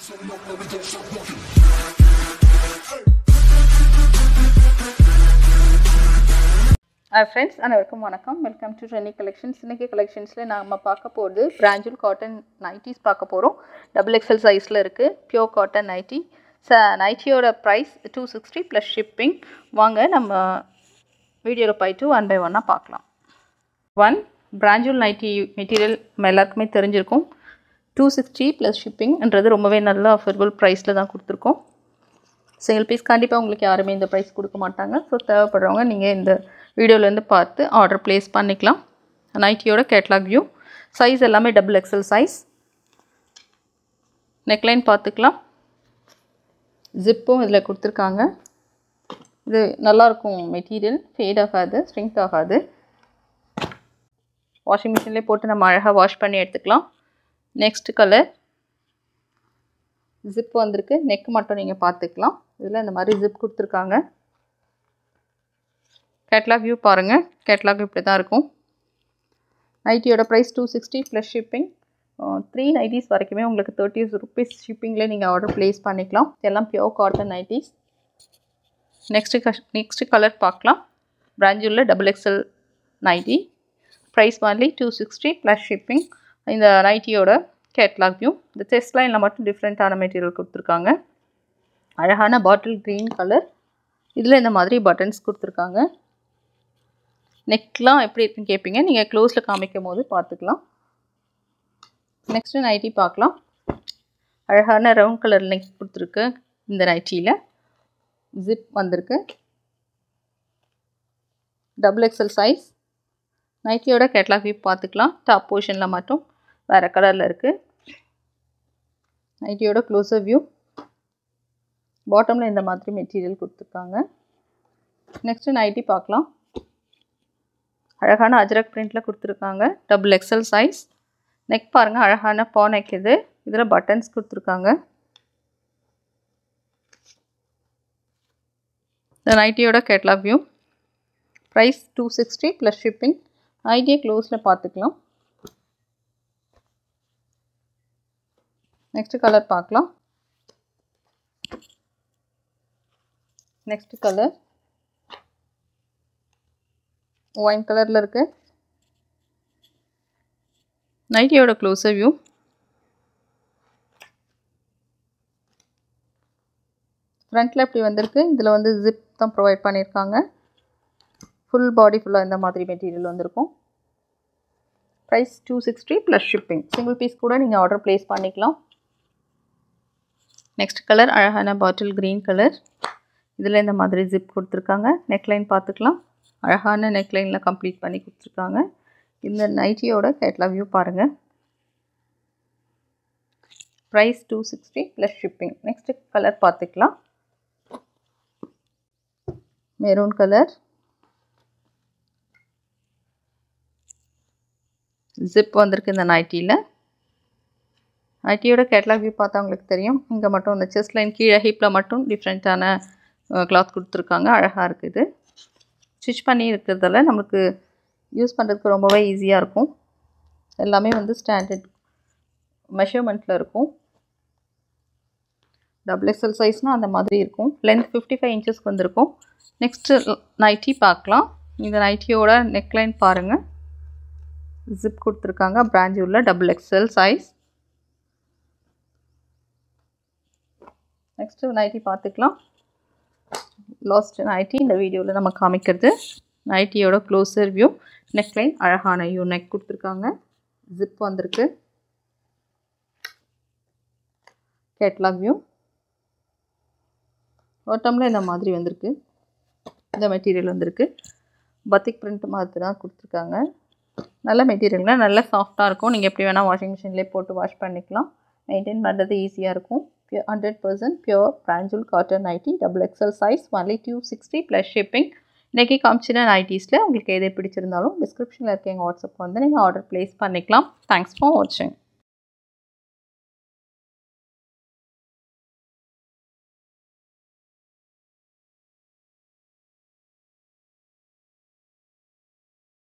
Hi friends, அனைவருக்கும் வணக்கம். Welcome to trendy collections. இன்னைக்கு கலெக்ஷன்ஸில் நம்ம பார்க்க போகிறது பிராஞ்சூல் காட்டன் நைட்டிஸ் பார்க்க போகிறோம். XXL சைஸில் இருக்குது. Pure cotton nighty. நைட்டியோட ப்ரைஸ் 260 ப்ளஸ் ஷிப்பிங். வாங்க நம்ம வீடியோவில் போயிட்டு ஒன் பை ஒன்னாக பார்க்கலாம். பிராஞ்சூல் நைட்டி மெட்டீரியல் நம்ம எல்லாருக்குமே தெரிஞ்சிருக்கும். 260 ப்ளஸ் ஷிப்பிங்ன்றது ரொம்பவே நல்ல அஃபோர்டபுள் ப்ரைஸில் தான் கொடுத்துருக்கோம். சிங்கிள் பீஸ் கண்டிப்பாக உங்களுக்கு யாருமே இந்த ப்ரைஸ் கொடுக்க மாட்டாங்க. ஸோ தேவைப்படுறவங்க நீங்கள் இந்த வீடியோலேருந்து பார்த்து ஆர்டர் ப்ளேஸ் பண்ணிக்கலாம். நைட்டியோட கேட்லாக் வியூ. சைஸ் எல்லாமே XXL சைஸ். நெக்லைன் பார்த்துக்கலாம். ஜிப்பும் இதில் கொடுத்துருக்காங்க. இது நல்லாயிருக்கும் மெட்டீரியல். ஃபேட் ஆகாது, ஸ்ட்ரிங்க் ஆகாது. வாஷிங் மிஷின்லேயே போட்டு நம்ம அழகாக வாஷ் பண்ணி எடுத்துக்கலாம். Next colour. ஜிப் வந்திருக்கு. நெக் மட்டும் நீங்கள் பார்த்துக்கலாம். இதில் இந்த மாதிரி ஜிப் கொடுத்துருக்காங்க. கேட்லாக் வியூ பாருங்கள். கேட்லாக் இப்படி தான் இருக்கும். நைட்டியோட ப்ரைஸ் 260 ப்ளஸ் ஷிப்பிங். 3 நைட்டிஸ் வரைக்குமே உங்களுக்கு 30 rupees ஷிப்பிங்கில் நீங்கள் ஆர்டர் ப்ளேஸ் பண்ணிக்கலாம். இதெல்லாம் pure cotton nighties. Next colour பார்க்கலாம். பிராஞ்சூலில் XXL nighty. Price only 260 plus shipping. இந்த நைட்டியோட கேட்லாக் வியூ. இந்த செஸ்ட் லைனில் மட்டும் டிஃப்ரெண்ட்டான மெட்டீரியல் கொடுத்துருக்காங்க. அழகான பாட்டில் க்ரீன் கலர். இதில் இந்த மாதிரி பட்டன்ஸ் கொடுத்துருக்காங்க. நெக்லாம் எப்படி இருக்குன்னு கேட்பீங்க. நீங்கள் க்ளோஸில் காமிக்கும் போது பார்த்துக்கலாம். நெக்ஸ்ட்டு நைட்டி பார்க்கலாம். அழகான ரவுண்ட் கலர் நெக் கொடுத்துருக்கு. இந்த நைட்டியில் ஜிப் வந்திருக்கு. XXL size. நைட்டியோட கேட்லாக் வியூ பார்த்துக்கலாம். டாப் போர்ஷனில் மட்டும் வேறு கலரில் இருக்குது. நைட்டியோட க்ளோஸர் வியூ. பாட்டமில் இந்த மாதிரி மெட்டீரியல் கொடுத்துருக்காங்க. நெக்ஸ்ட்டு நைட்டி பார்க்கலாம். அழகான அஜ்ரக் பிரிண்டில் கொடுத்துருக்காங்க. XXL size. நெக் பாருங்கள். அழகான பா நெக் இது. இதில் பட்டன்ஸ் கொடுத்துருக்காங்க. இந்த நைட்டியோட catalogue view. Price 260 plus shipping. நைட்டியை க்ளோஸில் பார்த்துக்கலாம். நெக்ஸ்ட் கலர் பார்க்கலாம். நெக்ஸ்ட் கலர் ஒயின் கலரில் இருக்குது. நைட்டியோட க்ளோஸர் வியூ. ஃப்ரண்ட்டில் இப்படி வந்திருக்கு. இதில் வந்து ஜிப் தான் ப்ரொவைட் பண்ணியிருக்காங்க. ஃபுல் பாடி ஃபுல்லாக இந்த மாதிரி மெட்டீரியல் வந்திருக்கும். Price 260 plus shipping. Single piece கூட நீங்கள் ஆர்டர் ப்ளேஸ் பண்ணிக்கலாம். நெக்ஸ்ட் கலர் அழகான பாட்டில் க்ரீன் கலர். இதில் இந்த மாதிரி ஜிப் கொடுத்துருக்காங்க. நெக்லைன் பார்த்துக்கலாம். அழகான நெக்லைனில் கம்ப்ளீட் பண்ணி கொடுத்துருக்காங்க. இந்த நைட்டியோட கேட்லாக் வியூ பாருங்கள். Price 260 plus shipping. Next colour பார்த்துக்கலாம். Maroon colour. ஜிப் வந்திருக்கு இந்த நைட்டியில். நைட்டியோட கேட்லாக் வியூ பார்த்தா உங்களுக்கு தெரியும். இங்கே மட்டும் இந்த செஸ்ட் லைன் கீழே ஹிப்பில் மட்டும் டிஃப்ரெண்ட்டான கிளாத் கொடுத்துருக்காங்க. அழகாக இருக்குது. ஸ்டிச் பண்ணி இருக்கிறதால நம்மளுக்கு யூஸ் பண்ணுறதுக்கு ரொம்பவே ஈஸியாக இருக்கும். எல்லாமே வந்து ஸ்டாண்டர்ட் மெஷர்மெண்ட்டில் இருக்கும். XXL சைஸ்னால் அந்த மாதிரி இருக்கும். லென்த் 55 இன்ச்சஸ்க்கு வந்திருக்கும். நெக்ஸ்ட்டு நைட்டி பார்க்கலாம். இந்த நைட்டியோட நெக்லைன் பாருங்கள். ஜிப் கொடுத்துருக்காங்க. பிராஞ்சூலில் XXL சைஸ். நெக்ஸ்ட்டு நைட்டி பார்த்துக்கலாம். லாஸ்ட் நைட்டி இந்த வீடியோவில் நம்ம காமிக்கிறது. நைட்டியோட க்ளோஸர் வியூ. நெக்லைன் அழகான யூ நெக் கொடுத்துருக்காங்க. ஜிப் வந்திருக்கு. Catalogue view. பாட்டமில் இந்த மாதிரி வந்திருக்கு. இந்த மெட்டீரியல் வந்திருக்கு. பத்திக் பிரிண்ட் மாதிரி தான் கொடுத்துருக்காங்க. நல்ல மெட்டீரியல்ங்க. நல்ல சாஃப்டாக இருக்கும். நீங்கள் எப்படி வேணால் வாஷிங் மிஷின்லேயே போட்டு வாஷ் பண்ணிக்கலாம். மெயின்டைன் பண்ணுறது ஈஸியாக இருக்கும். 100% பியோர் பிராஞ்சூல் cotton nighty. XXL size. Only 260 plus shipping. இன்றைக்கி காமிச்சின நைட்டிஸில் உங்களுக்கு எது பிடிச்சிருந்தாலும் டிஸ்கிரிப்ஷனில் இருக்க எங்கள் வாட்ஸ்அப் வந்து நீங்கள் ஆர்டர் ப்ளேஸ் பண்ணிக்கலாம். தேங்க்ஸ் ஃபார் வாட்சிங்.